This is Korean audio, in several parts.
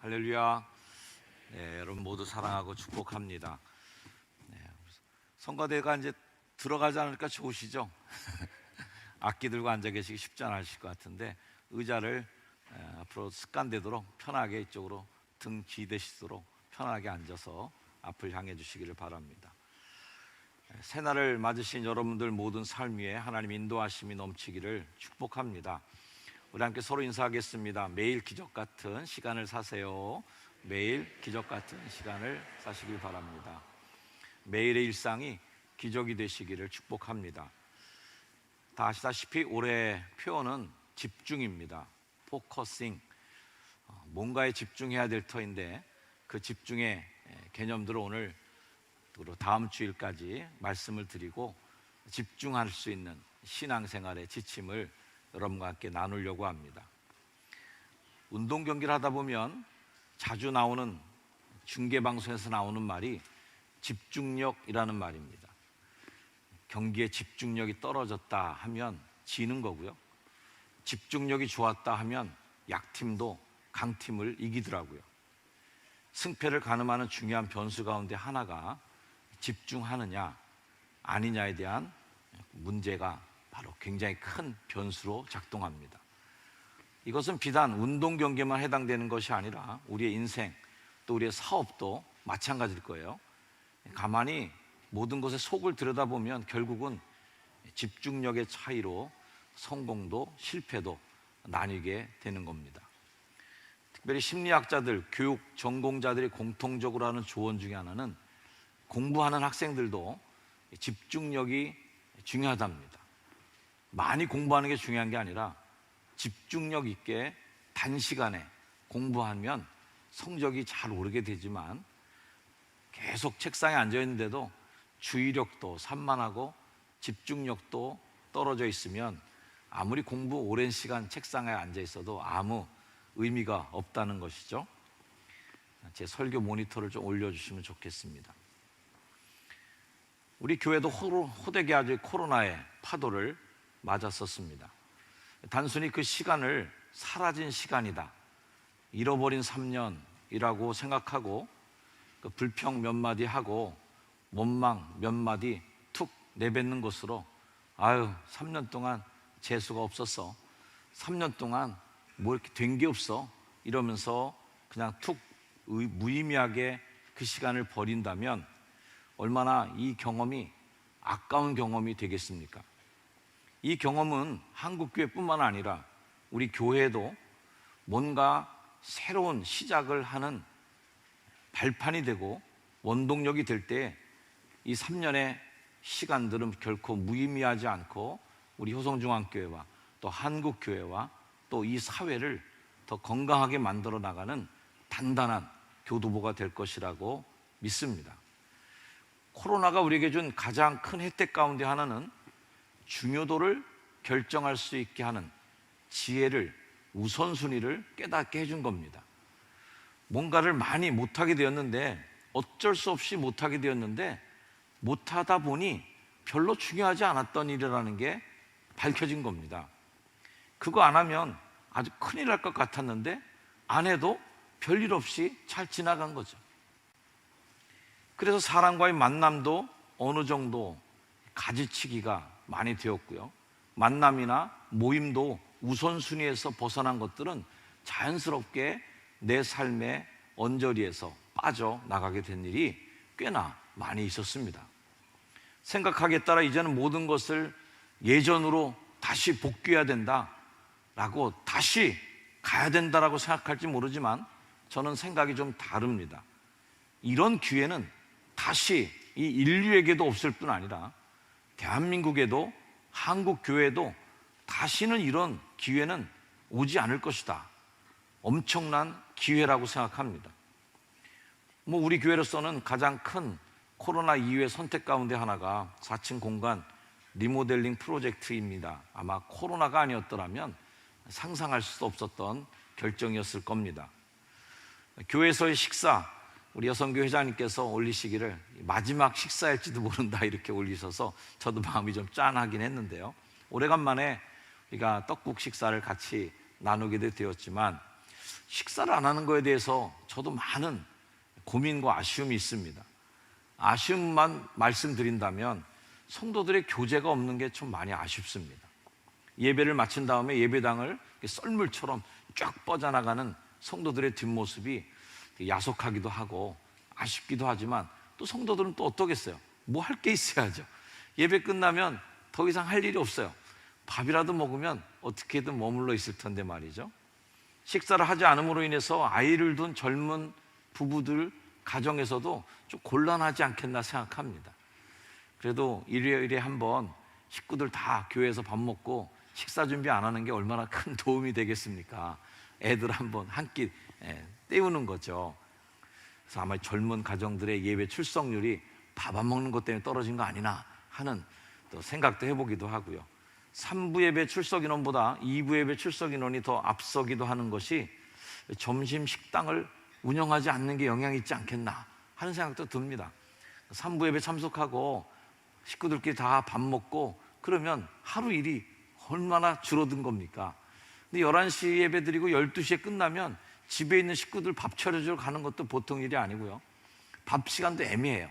할렐루야. 네, 여러분 모두 사랑하고 축복합니다. 네, 성가대가 이제 들어가지 않으니까 좋으시죠? 악기 들고 앉아 계시기 쉽지 않으실 것 같은데 의자를 앞으로 습관되도록 편하게 이쪽으로 등 기대시도록 편하게 앉아서 앞을 향해 주시기를 바랍니다. 새날을 맞으신 여러분들 모든 삶 위에 하나님 인도하심이 넘치기를 축복합니다. 우리 함께 서로 인사하겠습니다. 매일 기적 같은 시간을 사세요. 매일 기적 같은 시간을 사시길 바랍니다. 매일의 일상이 기적이 되시기를 축복합니다. 다 아시다시피 올해 표현은 집중입니다. 포커싱. 뭔가에 집중해야 될 터인데 그 집중의 개념들을 오늘 다음 주일까지 말씀을 드리고 집중할 수 있는 신앙생활의 지침을 여러분과 함께 나누려고 합니다. 운동 경기를 하다 보면 자주 나오는 중계방송에서 나오는 말이 집중력이라는 말입니다. 경기에 집중력이 떨어졌다 하면 지는 거고요, 집중력이 좋았다 하면 약팀도 강팀을 이기더라고요. 승패를 가늠하는 중요한 변수 가운데 하나가 집중하느냐 아니냐에 대한 문제가 바로 굉장히 큰 변수로 작동합니다. 이것은 비단 운동 경기에만 해당되는 것이 아니라 우리의 인생 또 우리의 사업도 마찬가지일 거예요. 가만히 모든 것의 속을 들여다보면 결국은 집중력의 차이로 성공도 실패도 나뉘게 되는 겁니다. 특별히 심리학자들, 교육 전공자들이 공통적으로 하는 조언 중에 하나는 공부하는 학생들도 집중력이 중요하답니다. 많이 공부하는 게 중요한 게 아니라 집중력 있게 단시간에 공부하면 성적이 잘 오르게 되지만 계속 책상에 앉아 있는데도 주의력도 산만하고 집중력도 떨어져 있으면 아무리 공부 오랜 시간 책상에 앉아 있어도 아무 의미가 없다는 것이죠. 제 설교 모니터를 좀 올려주시면 좋겠습니다. 우리 교회도 호되게 코로나의 파도를 맞았었습니다. 단순히 그 시간을 사라진 시간이다, 잃어버린 3년이라고 생각하고 그 불평 몇 마디 하고 원망 몇 마디 툭 내뱉는 것으로 3년 동안 재수가 없었어, 3년 동안 뭐 이렇게 된 게 없어 이러면서 그냥 툭 무의미하게 그 시간을 버린다면 얼마나 이 경험이 아까운 경험이 되겠습니까? 이 경험은 한국교회뿐만 아니라 우리 교회도 뭔가 새로운 시작을 하는 발판이 되고 원동력이 될 때 이 3년의 시간들은 결코 무의미하지 않고 우리 효성중앙교회와 또 한국교회와 또 이 사회를 더 건강하게 만들어 나가는 단단한 교두보가 될 것이라고 믿습니다. 코로나가 우리에게 준 가장 큰 혜택 가운데 하나는 중요도를 결정할 수 있게 하는 지혜를, 우선순위를 깨닫게 해준 겁니다. 뭔가를 많이 못하게 되었는데, 어쩔 수 없이 못하게 되었는데 못하다 보니 별로 중요하지 않았던 일이라는 게 밝혀진 겁니다. 그거 안 하면 아주 큰일 날 것 같았는데 안 해도 별일 없이 잘 지나간 거죠. 그래서 사람과의 만남도 어느 정도 가지치기가 많이 되었고요, 만남이나 모임도 우선순위에서 벗어난 것들은 자연스럽게 내 삶의 언저리에서 빠져나가게 된 일이 꽤나 많이 있었습니다. 생각하기에 따라 이제는 모든 것을 예전으로 다시 복귀해야 된다라고, 다시 가야 된다라고 생각할지 모르지만 저는 생각이 좀 다릅니다. 이런 기회는 다시 이 인류에게도 없을 뿐 아니라 대한민국에도, 한국교회도 다시는 이런 기회는 오지 않을 것이다. 엄청난 기회라고 생각합니다. 우리 교회로서는 가장 큰 코로나 이후의 선택 가운데 하나가 4층 공간 리모델링 프로젝트입니다. 아마 코로나가 아니었더라면 상상할 수도 없었던 결정이었을 겁니다. 교회에서의 식사, 우리 여성교 회장님께서 올리시기를 마지막 식사일지도 모른다 이렇게 올리셔서 저도 마음이 좀 짠하긴 했는데요, 오래간만에 우리가 떡국 식사를 같이 나누게 되었지만 식사를 안 하는 거에 대해서 저도 많은 고민과 아쉬움이 있습니다. 아쉬움만 말씀드린다면 성도들의 교제가 없는 게 좀 많이 아쉽습니다. 예배를 마친 다음에 예배당을 썰물처럼 쫙 뻗어나가는 성도들의 뒷모습이 야속하기도 하고 아쉽기도 하지만, 또 성도들은 또 어떠겠어요? 뭐 할 게 있어야죠. 예배 끝나면 더 이상 할 일이 없어요. 밥이라도 먹으면 어떻게든 머물러 있을 텐데 말이죠. 식사를 하지 않음으로 인해서 아이를 둔 젊은 부부들 가정에서도 좀 곤란하지 않겠나 생각합니다. 그래도 일요일에 한번 식구들 다 교회에서 밥 먹고 식사 준비 안 하는 게 얼마나 큰 도움이 되겠습니까? 애들 한번 한 끼 때우는 거죠. 그래서 아마 젊은 가정들의 예배 출석률이 밥 안 먹는 것 때문에 떨어진 거 아니나 하는 또 생각도 해보기도 하고요. 3부 예배 출석 인원보다 2부 예배 출석 인원이 더 앞서기도 하는 것이 점심 식당을 운영하지 않는 게 영향이 있지 않겠나 하는 생각도 듭니다. 3부 예배 참석하고 식구들끼리 다 밥 먹고 그러면 하루 일이 얼마나 줄어든 겁니까? 근데 11시 예배 드리고 12시에 끝나면 집에 있는 식구들 밥 차려주러 가는 것도 보통 일이 아니고요. 밥 시간도 애매해요.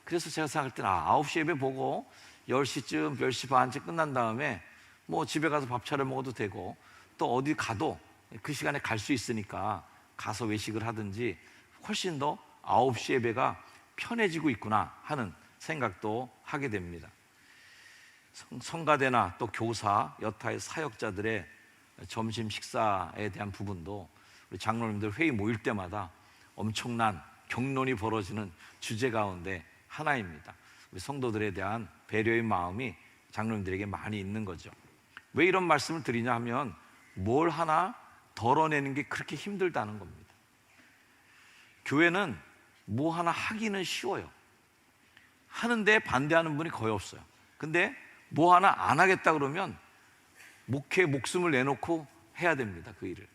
그래서 제가 생각할 때는 9시 예배 보고 10시쯤, 10시 반쯤 끝난 다음에 뭐 집에 가서 밥 차려 먹어도 되고, 또 어디 가도 그 시간에 갈 수 있으니까 가서 외식을 하든지 훨씬 더 9시 예배가 편해지고 있구나 하는 생각도 하게 됩니다. 성가대나 또 교사, 여타의 사역자들의 점심 식사에 대한 부분도 우리 장로님들 회의 모일 때마다 엄청난 격론이 벌어지는 주제 가운데 하나입니다. 우리 성도들에 대한 배려의 마음이 장로님들에게 많이 있는 거죠. 왜 이런 말씀을 드리냐 하면 뭘 하나 덜어내는 게 그렇게 힘들다는 겁니다. 교회는 뭐 하나 하기는 쉬워요. 하는데 반대하는 분이 거의 없어요. 근데 뭐 하나 안 하겠다 그러면 목회에 목숨을 내놓고 해야 됩니다. 그 일을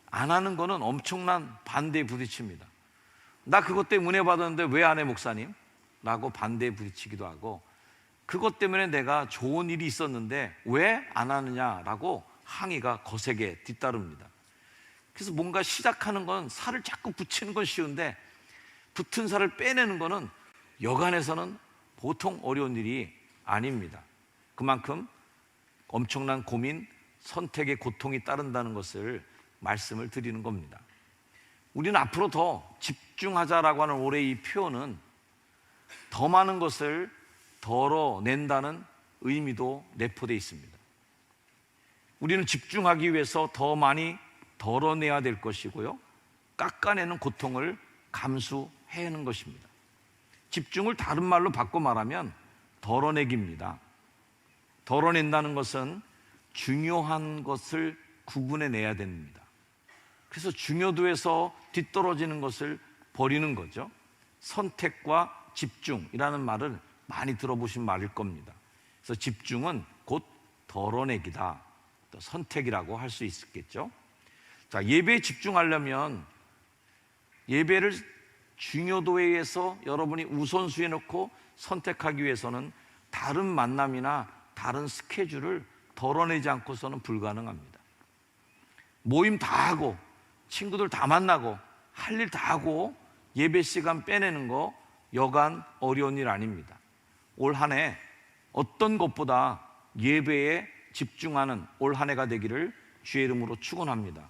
안 하는 거는 엄청난 반대에 부딪힙니다. 나 그것 때문에 은혜 받았는데 왜 안 해 목사님? 라고 반대에 부딪히기도 하고, 그것 때문에 내가 좋은 일이 있었는데 왜 안 하느냐라고 항의가 거세게 뒤따릅니다. 그래서 뭔가 시작하는 건 살을 자꾸 붙이는 건 쉬운데 붙은 살을 빼내는 거는 여간에서는 보통 어려운 일이 아닙니다. 그만큼 엄청난 고민, 선택의 고통이 따른다는 것을 말씀을 드리는 겁니다. 우리는 앞으로 더 집중하자라고 하는 올해의 이 표현은 더 많은 것을 덜어낸다는 의미도 내포되어 있습니다. 우리는 집중하기 위해서 더 많이 덜어내야 될 것이고요, 깎아내는 고통을 감수해야 하는 것입니다. 집중을 다른 말로 바꿔 말하면 덜어내기입니다. 덜어낸다는 것은 중요한 것을 구분해내야 됩니다. 그래서 중요도에서 뒤떨어지는 것을 버리는 거죠. 선택과 집중이라는 말을 많이 들어보신 말일 겁니다. 그래서 집중은 곧 덜어내기다, 또 선택이라고 할 수 있겠죠. 자, 예배에 집중하려면 예배를 중요도에 의해서 여러분이 우선순위에 놓고 선택하기 위해서는 다른 만남이나 다른 스케줄을 덜어내지 않고서는 불가능합니다. 모임 다 하고 친구들 다 만나고 할 일 다 하고 예배 시간 빼내는 거 여간 어려운 일 아닙니다. 올 한 해 어떤 것보다 예배에 집중하는 올 한 해가 되기를 주의 이름으로 축원합니다.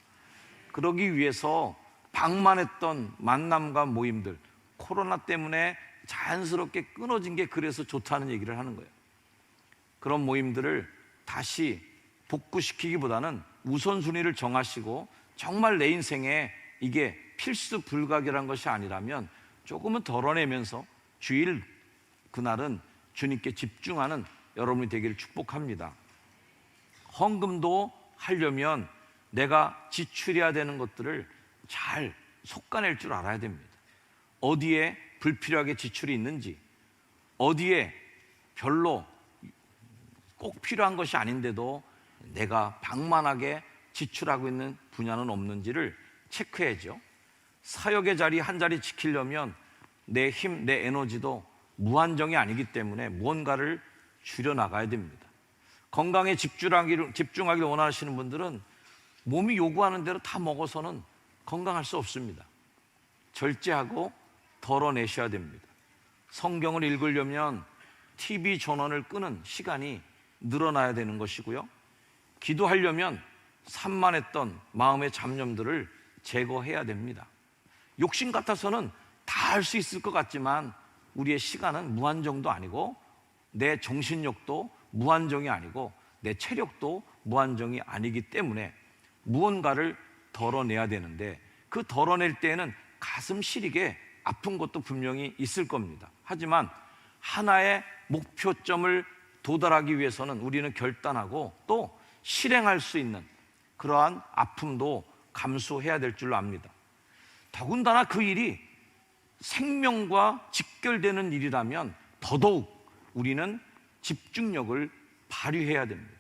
그러기 위해서 방만했던 만남과 모임들, 코로나 때문에 자연스럽게 끊어진 게 그래서 좋다는 얘기를 하는 거예요. 그런 모임들을 다시 복구시키기보다는 우선순위를 정하시고 정말 내 인생에 이게 필수 불가결한 것이 아니라면 조금은 덜어내면서 주일 그날은 주님께 집중하는 여러분이 되기를 축복합니다. 헌금도 하려면 내가 지출해야 되는 것들을 잘 솎아낼 줄 알아야 됩니다. 어디에 불필요하게 지출이 있는지, 어디에 별로 꼭 필요한 것이 아닌데도 내가 방만하게 지출하고 있는 분야는 없는지를 체크해야죠. 사역의 자리 한 자리 지키려면 내 힘, 내 에너지도 무한정이 아니기 때문에 무언가를 줄여나가야 됩니다. 건강에 집중하기를 원하시는 분들은 몸이 요구하는 대로 다 먹어서는 건강할 수 없습니다. 절제하고 덜어내셔야 됩니다. 성경을 읽으려면 TV 전원을 끄는 시간이 늘어나야 되는 것이고요. 기도하려면 산만했던 마음의 잡념들을 제거해야 됩니다. 욕심 같아서는 다 할 수 있을 것 같지만 우리의 시간은 무한정도 아니고, 내 정신력도 무한정이 아니고, 내 체력도 무한정이 아니기 때문에 무언가를 덜어내야 되는데, 그 덜어낼 때에는 가슴 시리게 아픈 것도 분명히 있을 겁니다. 하지만 하나의 목표점을 도달하기 위해서는 우리는 결단하고 또 실행할 수 있는 그러한 아픔도 감수해야 될 줄로 압니다. 더군다나 그 일이 생명과 직결되는 일이라면 더더욱 우리는 집중력을 발휘해야 됩니다.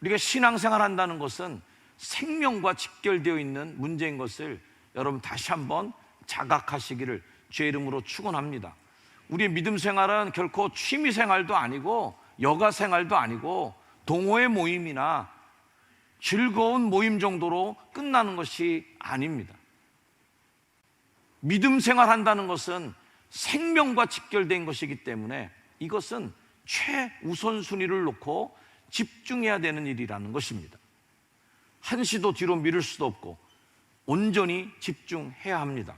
우리가 신앙생활 한다는 것은 생명과 직결되어 있는 문제인 것을 여러분 다시 한번 자각하시기를 주의 이름으로 축원합니다. 우리의 믿음 생활은 결코 취미 생활도 아니고 여가 생활도 아니고 동호회 모임이나 즐거운 모임 정도로 끝나는 것이 아닙니다. 믿음 생활 한다는 것은 생명과 직결된 것이기 때문에 이것은 최우선순위를 놓고 집중해야 되는 일이라는 것입니다. 한시도 뒤로 미룰 수도 없고 온전히 집중해야 합니다.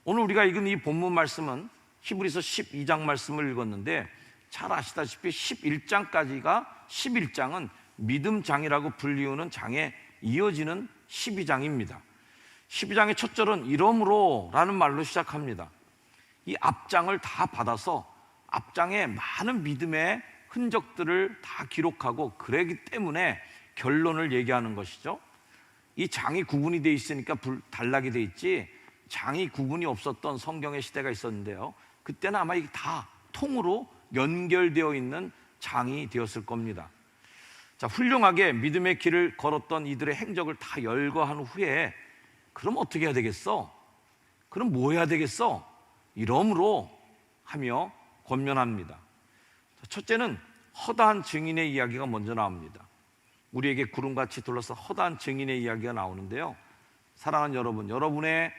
오늘 우리가 읽은 이 본문 말씀은 히브리서 12장 말씀을 읽었는데, 잘 아시다시피 11장은 믿음장이라고 불리우는 장에 이어지는 12장입니다. 12장의 첫 절은 이러므로 라는 말로 시작합니다. 이 앞장을 다 받아서 앞장에 많은 믿음의 흔적들을 다 기록하고, 그러기 때문에 결론을 얘기하는 것이죠. 이 장이 구분이 돼 있으니까 단락이 돼 있지, 장이 구분이 없었던 성경의 시대가 있었는데요, 그때는 아마 이게 다 통으로 연결되어 있는 장이 되었을 겁니다. 자, 훌륭하게 믿음의 길을 걸었던 이들의 행적을 다 열거한 후에 그럼 어떻게 해야 되겠어? 그럼 뭐 해야 되겠어? 이러므로 하며 권면합니다. 첫째는 허다한 증인의 이야기가 먼저 나옵니다. 우리에게 구름같이 둘러서 허다한 증인의 이야기가 나오는데요, 사랑하는 여러분, 여러분의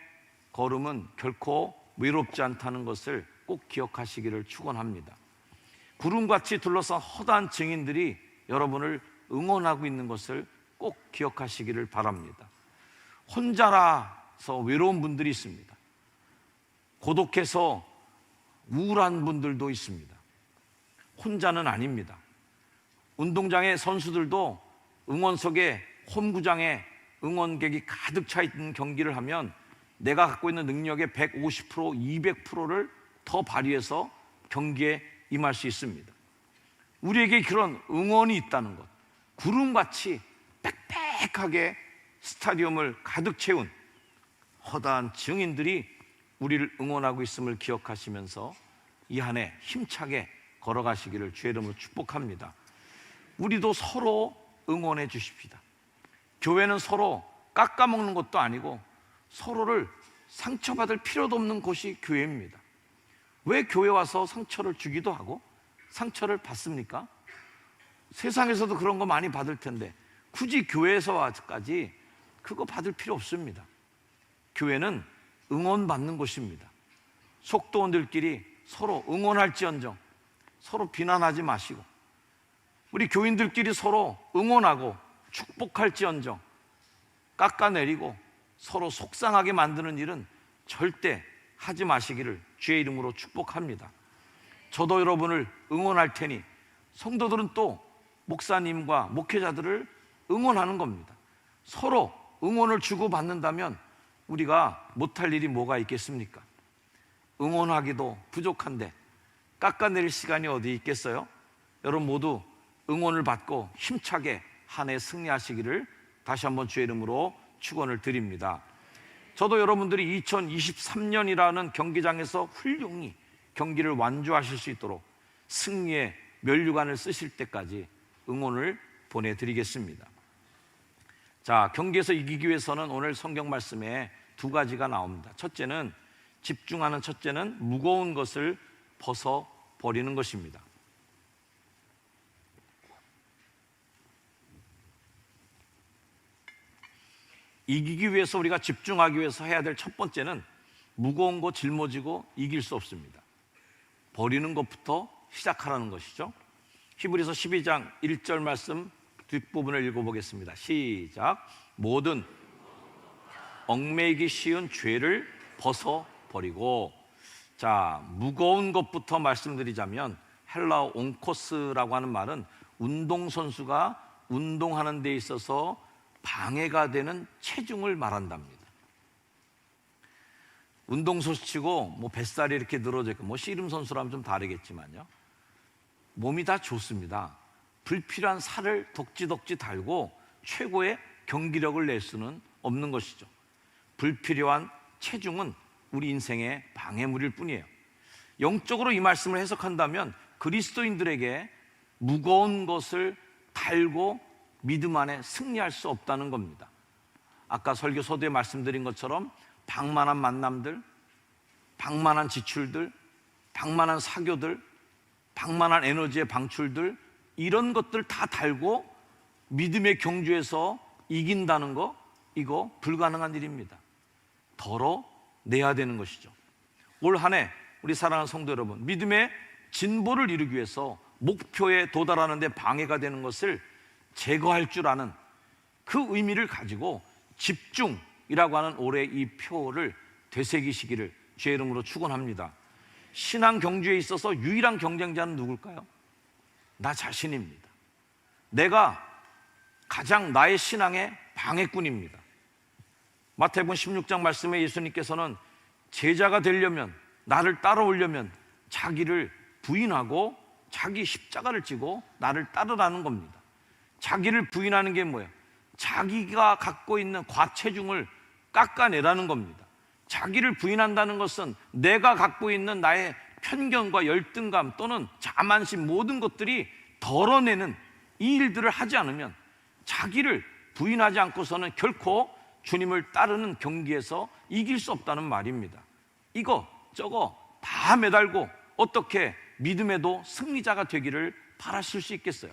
걸음은 결코 외롭지 않다는 것을 꼭 기억하시기를 축원합니다. 구름같이 둘러서 허다한 증인들이 여러분을 응원하고 있는 것을 꼭 기억하시기를 바랍니다. 혼자라서 외로운 분들이 있습니다. 고독해서 우울한 분들도 있습니다. 혼자는 아닙니다. 운동장의 선수들도 응원석에, 홈구장에 응원객이 가득 차 있는 경기를 하면 내가 갖고 있는 능력의 150%, 200%를 더 발휘해서 경기에 임할 수 있습니다. 우리에게 그런 응원이 있다는 것, 구름같이 빽빽하게 스타디움을 가득 채운 허다한 증인들이 우리를 응원하고 있음을 기억하시면서 이 한 해 힘차게 걸어가시기를 주의 이름으로 축복합니다. 우리도 서로 응원해 주십시다. 교회는 서로 깎아먹는 것도 아니고 서로를 상처받을 필요도 없는 곳이 교회입니다. 왜 교회 와서 상처를 주기도 하고 상처를 받습니까? 세상에서도 그런 거 많이 받을 텐데 굳이 교회에서까지 그거 받을 필요 없습니다. 교회는 응원받는 곳입니다. 속도원들끼리 서로 응원할지언정 서로 비난하지 마시고, 우리 교인들끼리 서로 응원하고 축복할지언정 깎아내리고 서로 속상하게 만드는 일은 절대 하지 마시기를 주의 이름으로 축복합니다. 저도 여러분을 응원할 테니 성도들은 또 목사님과 목회자들을 응원하는 겁니다. 서로 응원을 주고받는다면 우리가 못할 일이 뭐가 있겠습니까? 응원하기도 부족한데 깎아내릴 시간이 어디 있겠어요? 여러분 모두 응원을 받고 힘차게 한 해 승리하시기를 다시 한번 주의 이름으로 축원을 드립니다. 저도 여러분들이 2023년이라는 경기장에서 훌륭히 경기를 완주하실 수 있도록 승리의 면류관을 쓰실 때까지 응원을 보내드리겠습니다. 자, 경기에서 이기기 위해서는 오늘 성경 말씀에 두 가지가 나옵니다. 첫째는 집중하는 첫째는 무거운 것을 벗어버리는 것입니다. 이기기 위해서, 우리가 집중하기 위해서 해야 될 첫 번째는 무거운 거 짊어지고 이길 수 없습니다. 버리는 것부터 시작하라는 것이죠. 히브리서 12장 1절 말씀 뒷부분을 읽어보겠습니다. 시작. 모든 얽매이기 쉬운 죄를 벗어버리고. 자, 무거운 것부터 말씀드리자면 헬라어 옹코스라고 하는 말은 운동선수가 운동하는 데 있어서 방해가 되는 체중을 말한답니다. 운동선수치고 뭐 뱃살이 이렇게 늘어져 있고, 뭐 씨름 선수라면 좀 다르겠지만요, 몸이 다 좋습니다. 불필요한 살을 덕지덕지 달고 최고의 경기력을 낼 수는 없는 것이죠. 불필요한 체중은 우리 인생의 방해물일 뿐이에요. 영적으로 이 말씀을 해석한다면 그리스도인들에게 무거운 것을 달고 믿음 안에 승리할 수 없다는 겁니다. 아까 설교 서두에 말씀드린 것처럼 방만한 만남들, 방만한 지출들, 방만한 사교들, 방만한 에너지의 방출들, 이런 것들 다 달고 믿음의 경주에서 이긴다는 거, 이거 불가능한 일입니다. 덜어내야 되는 것이죠. 올 한 해 우리 사랑하는 성도 여러분, 믿음의 진보를 이루기 위해서 목표에 도달하는 데 방해가 되는 것을 제거할 줄 아는 그 의미를 가지고 집중이라고 하는 올해 이 표를 되새기시기를 주의 이름으로 축원합니다. 신앙 경주에 있어서 유일한 경쟁자는 누굴까요? 나 자신입니다. 내가 가장 나의 신앙의 방해꾼입니다. 마태복음 16장 말씀에 예수님께서는 제자가 되려면, 나를 따라오려면 자기를 부인하고 자기 십자가를 지고 나를 따르라는 겁니다. 자기를 부인하는 게 뭐예요? 자기가 갖고 있는 과체중을 깎아내라는 겁니다. 자기를 부인한다는 것은 내가 갖고 있는 나의 편견과 열등감 또는 자만심, 모든 것들이 덜어내는 이 일들을 하지 않으면, 자기를 부인하지 않고서는 결코 주님을 따르는 경기에서 이길 수 없다는 말입니다. 이거 저거 다 매달고 어떻게 믿음에도 승리자가 되기를 바라실 수 있겠어요?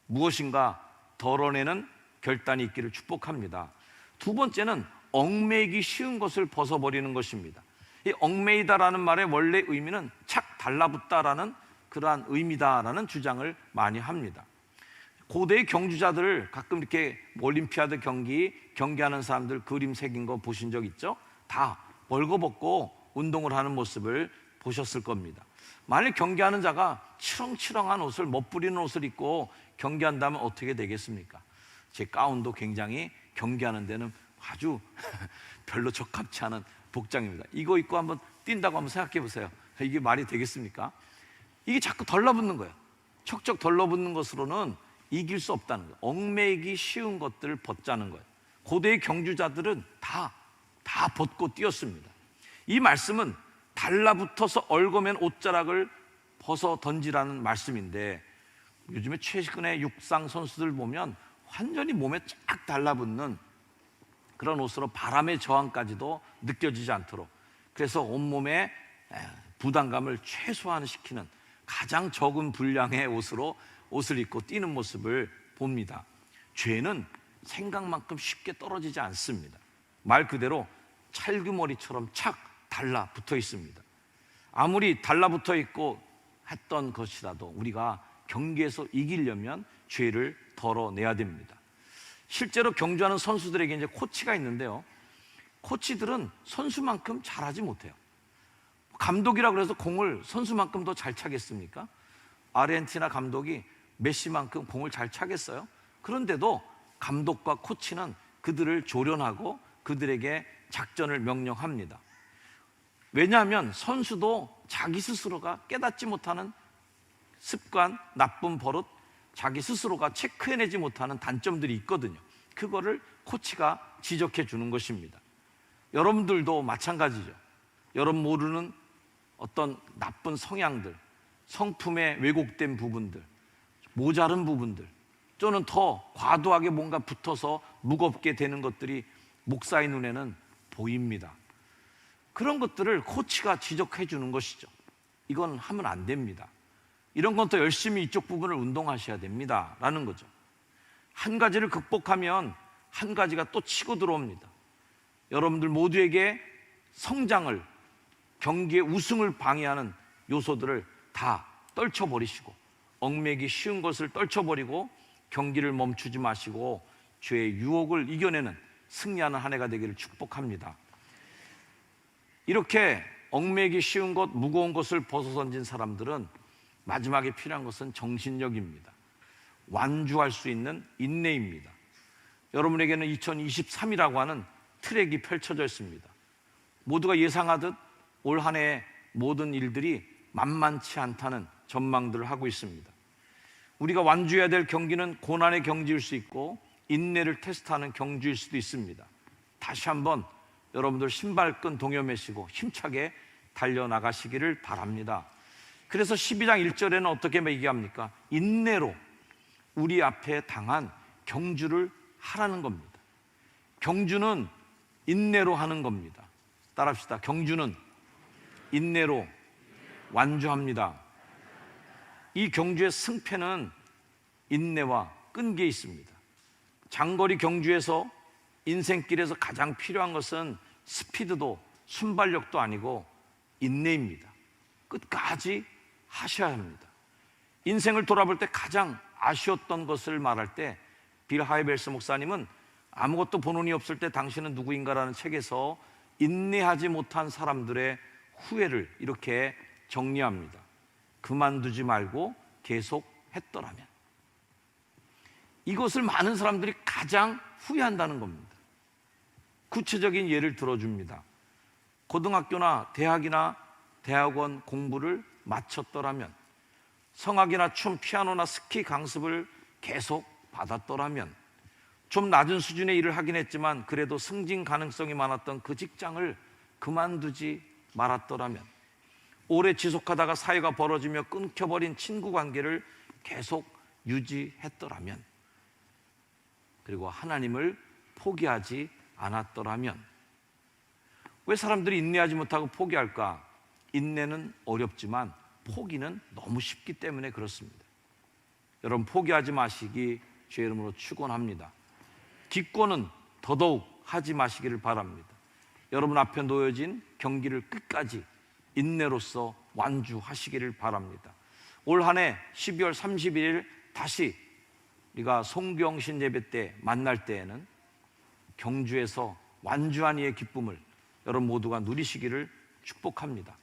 무엇인가 덜어내는 결단이 있기를 축복합니다. 두 번째는 얽매이기 쉬운 것을 벗어버리는 것입니다. 이 얽매이다라는 말의 원래 의미는 착 달라붙다라는 그러한 의미다라는 주장을 많이 합니다. 고대의 경주자들을 가끔 이렇게 올림피아드 경기하는 사람들 그림 새긴 거 보신 적 있죠? 다 벌거벗고 운동을 하는 모습을 보셨을 겁니다. 만약 경기하는 자가 치렁치렁한 옷을, 멋부리는 옷을 입고 경기한다면 어떻게 되겠습니까? 제 가운도 굉장히 경기하는 데는 아주 별로 적합치 않은 복장입니다. 이거 입고 한번 뛴다고 한번 생각해 보세요. 이게 말이 되겠습니까? 이게 자꾸 덜러붙는 거예요. 척척 덜러붙는 것으로는 이길 수 없다는 거예요. 얽매이기 쉬운 것들을 벗자는 거예요. 고대의 경주자들은 다 벗고 뛰었습니다. 이 말씀은 달라붙어서 얽어맨 옷자락을 벗어 던지라는 말씀인데, 요즘에 최근에 육상 선수들 보면 완전히 몸에 쫙 달라붙는 그런 옷으로 바람의 저항까지도 느껴지지 않도록, 그래서 온몸에 부담감을 최소화시키는 가장 적은 분량의 옷을 입고 뛰는 모습을 봅니다. 죄는 생각만큼 쉽게 떨어지지 않습니다. 말 그대로 찰그머리처럼 착 달라붙어 있습니다. 아무리 달라붙어 있고 했던 것이라도 우리가 경기에서 이기려면 죄를 덜어내야 됩니다. 실제로 경주하는 선수들에게 이제 코치가 있는데요, 코치들은 선수만큼 잘하지 못해요. 감독이라고 해서 공을 선수만큼 더 잘 차겠습니까? 아르헨티나 감독이 메시만큼 공을 잘 차겠어요? 그런데도 감독과 코치는 그들을 조련하고 그들에게 작전을 명령합니다. 왜냐하면 선수도 자기 스스로가 깨닫지 못하는 습관, 나쁜 버릇, 자기 스스로가 체크해내지 못하는 단점들이 있거든요. 그거를 코치가 지적해 주는 것입니다. 여러분들도 마찬가지죠. 여러분 모르는 어떤 나쁜 성향들, 성품의 왜곡된 부분들, 모자른 부분들, 또는 더 과도하게 뭔가 붙어서 무겁게 되는 것들이 목사의 눈에는 보입니다. 그런 것들을 코치가 지적해 주는 것이죠. 이건 하면 안 됩니다. 이런 건 더 열심히 이쪽 부분을 운동하셔야 됩니다 라는 거죠. 한 가지를 극복하면 한 가지가 또 치고 들어옵니다. 여러분들 모두에게 성장을, 경기의 우승을 방해하는 요소들을 다 떨쳐버리시고, 얽매기 쉬운 것을 떨쳐버리고 경기를 멈추지 마시고 죄의 유혹을 이겨내는 승리하는 한 해가 되기를 축복합니다. 이렇게 얽매기 쉬운 것, 무거운 것을 벗어던진 사람들은 마지막에 필요한 것은 정신력입니다. 완주할 수 있는 인내입니다. 여러분에게는 2023이라고 하는 트랙이 펼쳐져 있습니다. 모두가 예상하듯 올 한 해의 모든 일들이 만만치 않다는 전망들을 하고 있습니다. 우리가 완주해야 될 경기는 고난의 경지일 수 있고 인내를 테스트하는 경주일 수도 있습니다. 다시 한번 여러분들 신발끈 동여매시고 힘차게 달려나가시기를 바랍니다. 그래서 12장 1절에는 어떻게 얘기합니까? 인내로 우리 앞에 당한 경주를 하라는 겁니다. 경주는 인내로 하는 겁니다. 따라합시다. 경주는 인내로 완주합니다. 이 경주의 승패는 인내와 끈기에 있습니다. 장거리 경주에서, 인생길에서 가장 필요한 것은 스피드도 순발력도 아니고 인내입니다. 끝까지 하셔야 합니다. 인생을 돌아볼 때 가장 아쉬웠던 것을 말할 때 빌 하이벨스 목사님은 아무것도 본원이 없을 때 당신은 누구인가라는 책에서 인내하지 못한 사람들의 후회를 이렇게 정리합니다. 그만두지 말고 계속 했더라면. 이것을 많은 사람들이 가장 후회한다는 겁니다. 구체적인 예를 들어줍니다. 고등학교나 대학이나 대학원 공부를 마쳤더라면, 성악이나 춤, 피아노나 스키 강습을 계속 받았더라면, 좀 낮은 수준의 일을 하긴 했지만 그래도 승진 가능성이 많았던 그 직장을 그만두지 말았더라면, 오래 지속하다가 사이가 벌어지며 끊겨버린 친구 관계를 계속 유지했더라면, 그리고 하나님을 포기하지 않았더라면. 왜 사람들이 인내하지 못하고 포기할까? 인내는 어렵지만 포기는 너무 쉽기 때문에 그렇습니다. 여러분, 포기하지 마시기 주의 이름으로 축원합니다. 기권은 더더욱 하지 마시기를 바랍니다. 여러분 앞에 놓여진 경기를 끝까지 인내로서 완주하시기를 바랍니다. 올 한 해 12월 31일 다시 우리가 송경신 예배 때 만날 때에는 경주에서 완주한 이의 기쁨을 여러분 모두가 누리시기를 축복합니다.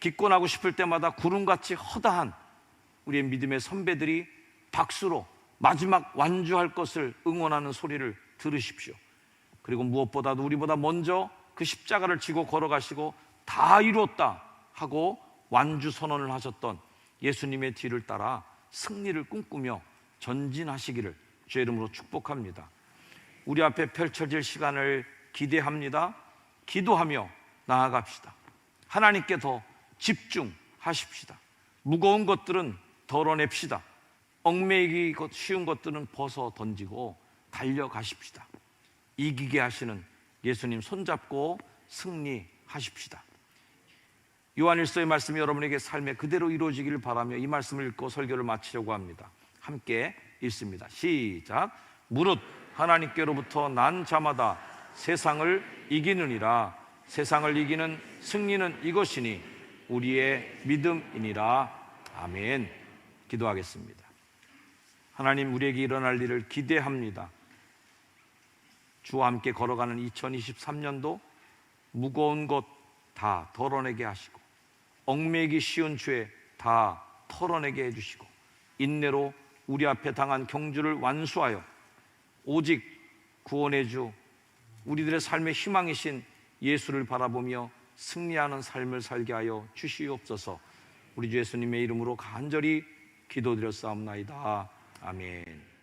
기권하고 싶을 때마다 구름같이 허다한 우리의 믿음의 선배들이 박수로 마지막 완주할 것을 응원하는 소리를 들으십시오. 그리고 무엇보다도 우리보다 먼저 그 십자가를 지고 걸어가시고 다 이루었다 하고 완주 선언을 하셨던 예수님의 뒤를 따라 승리를 꿈꾸며 전진하시기를 주의 이름으로 축복합니다. 우리 앞에 펼쳐질 시간을 기대합니다. 기도하며 나아갑시다. 하나님께 더 집중하십시다. 무거운 것들은 덜어냅시다. 얽매이기 쉬운 것들은 벗어 던지고 달려가십시다. 이기게 하시는 예수님 손잡고 승리하십시다. 요한일서의 말씀이 여러분에게 삶에 그대로 이루어지기를 바라며 이 말씀을 읽고 설교를 마치려고 합니다. 함께 읽습니다. 시작. 무릇 하나님께로부터 난 자마다 세상을 이기느니라. 세상을 이기는 승리는 이것이니 우리의 믿음이니라. 아멘. 기도하겠습니다. 하나님, 우리에게 일어날 일을 기대합니다. 주와 함께 걸어가는 2023년도 무거운 것 다 덜어내게 하시고, 얽매이기 쉬운 죄 다 털어내게 해주시고, 인내로 우리 앞에 당한 경주를 완수하여 오직 구원의 주, 우리들의 삶의 희망이신 예수를 바라보며 승리하는 삶을 살게 하여 주시옵소서. 우리 주 예수님의 이름으로 간절히 기도드렸사옵나이다. 아멘.